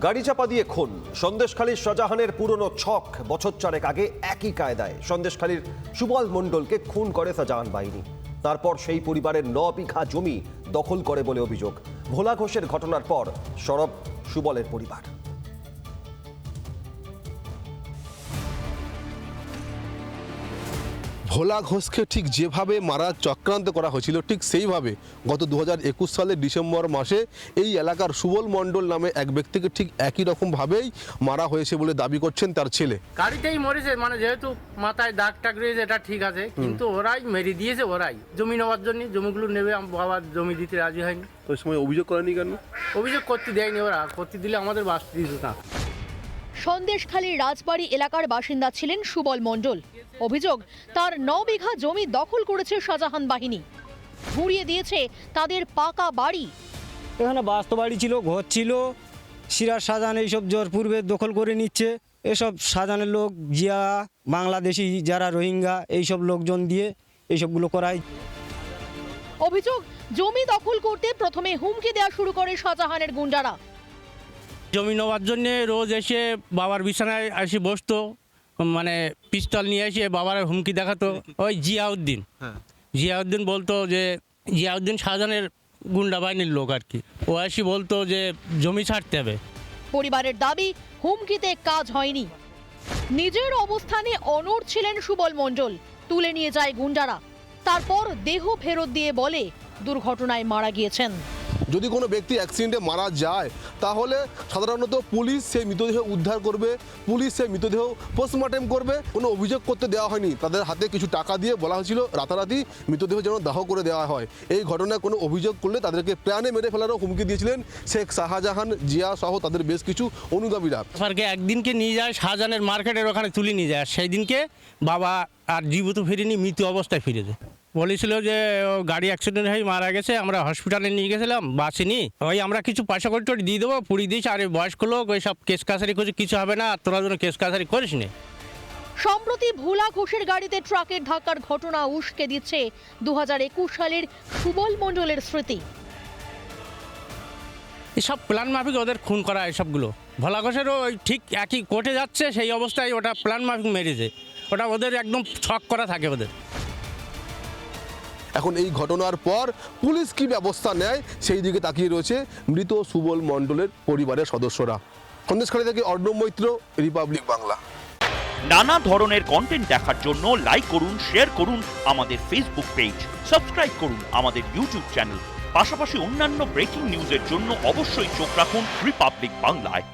গাড়ি চাপা দিয়ে খুন। সন্দেশখালীর শাহজাহানের পুরনো ছক বছর চারেক আগে একই কায়দায় সন্দেশখালীর সুবল মণ্ডলকে খুন করে শাহজাহান বাহিনী। তারপর সেই পরিবারের 9 বিঘা জমি দখল করে বলে অভিযোগ। ভোলা ঘোষের ঘটনার পর সরব সুবলের পরিবার। ভোলা ঘোষকে ঠিক যেভাবে মারার চক্রান্ত করা হয়েছিল ঠিক সেইভাবে গত 2021 সালের ডিসেম্বর মাসে এই এলাকার সুবল মণ্ডল নামে এক ব্যক্তিকে ঠিক একই রকমভাবেই মারা হয়েছে বলে দাবি করছেন তার ছেলে। গাড়িতেই মরেছে, মানে যেহেতু মাথায় দাগ টাগ রয়েছে এটা ঠিক আছে, কিন্তু ওরাই মেরে দিয়েছে। ওরাই জমি নেওয়ার জন্য, জমিগুলো নেবে, বাবার জমি দিতে রাজি হয়নি। তো ওই সময় অভিযোগ করেনি কেন? অভিযোগ করতে দেয়নি, ওরা করতে দিলে আমাদের বাঁচতে দিত না। সন্দেশখালীর রাজবাড়ী এলাকার বাসিন্দা ছিলেন সুবল মণ্ডল। অভিযোগ, তার 9 বিঘা জমি দখল করেছে শাহজাহান বাহিনী, ঘুরিয়ে দিয়েছে তাদের পাকা বাড়ি। এখানে বাস্তু বাড়ি ছিল, ঘর ছিল, সিরাজ শাহজাহান এইসব জোর পূর্বে দখল করে নিচ্ছে। এসব শাহজাহানের লোক, জিয়া, বাংলাদেশি যারা রোহিঙ্গা এইসব লোকজন দিয়ে এইসবগুলো করায়। অভিযোগ, জমি দখল করতে প্রথমে হুমকি দেওয়া শুরু করে শাহজাহানের গুন্ডারা। জমি নেওয়ার জন্য রোজ এসে বাবার বিছানায় এসে বসতো, মানে পিস্তল নিয়ে এসে বাবার হুমকি দেখাতো। ওই জিয়াউদ্দিন বলতো যে, জিয়াউদ্দিন শাহজাহানের গুন্ডা বাহিনীর লোক আর কি। ও এসে বলতো যে জমি ছাড়তে হবে। পরিবারের দাবি, হুমকিতে কাজ হয়নি। নিজের অবস্থানে অনড় ছিলেন সুবল মণ্ডল। তুলে নিয়ে যায় গুন্ডারা, তারপর দেহ ফেরত দিয়ে বলে দুর্ঘটনায় মারা গিয়েছেন। যদি কোনো ব্যক্তি অ্যাক্সিডেন্টে মারা যায় তাহলে সাধারণত পুলিশ সেই মৃতদেহ উদ্ধার করবে, পুলিশ সেই মৃতদেহ পোস্টমর্টেম করবে। কোনো অভিযোগ করতে দেওয়া হয়নি। তাদের হাতে কিছু টাকা দিয়ে বলা হয়েছিল রাতারাতি মৃতদেহ যেন দাহ করে দেওয়া হয়। এই ঘটনায় কোনো অভিযোগ করলে তাদেরকে প্রাণে মেরে ফেলারও হুমকি দিয়েছিলেন শেখ শাহজাহান, জিয়া সহ তাদের বেশ কিছু অনুগামীরা। সরকার একদিনকে নিয়ে যায় শাহজাহানের মার্কেটের ওখানে তুলে নিয়ে যায়, সেই দিনকে বাবা আর জীবিত ফিরেনি, মৃত অবস্থায় ফিরে যায়। বলেছিল যে ও গাড়ি অ্যাক্সিডেন্ট হয়ে মারা গেছে, আমরা হসপিটালে নিয়ে গেছিলাম, বাঁচেনি, ওই আমরা কিছু পয়সা করে দিয়ে দেবো, পুড়িয়ে দিয়েছি। আর বয়স্ক লোক ওই সব কেস কাছারি করছে, কিছু হবে না, তোরা যেন কেস কাছারি করিস নি। সম্প্রতি ভোলা ঘোষের গাড়িতে ট্রাকের ধাক্কার ঘটনা উস্কে দিচ্ছে 2021 সালের সুবল মণ্ডলের স্মৃতি। এসব প্ল্যান মাফিক ওদের খুন করা, এসবগুলো ভোলা ঘোষেরও ওই ঠিক একই কোর্টে যাচ্ছে, সেই অবস্থায় ওটা প্ল্যান মাফিক মেরেছে। ওটা ওদের একদম ছক করা থাকে ওদের। এখন এই ঘটনার পর পুলিশ কি ব্যবস্থা নেয় সেই দিকে তাকিয়ে রয়েছে মৃত সুবল মণ্ডলের পরিবারের সদস্যরা। সন্দেশখালী থেকে অর্ণব মৈত্র, রিপাবলিক বাংলা। নানা ধরনের কন্টেন্ট দেখার জন্য লাইক করুন, শেয়ার করুন আমাদের ফেসবুক পেজ, সাবস্ক্রাইব করুন আমাদের ইউটিউব চ্যানেল। পাশাপাশি অন্যান্য ব্রেকিং নিউজের জন্য অবশ্যই চোখ রাখুন রিপাবলিক বাংলায়।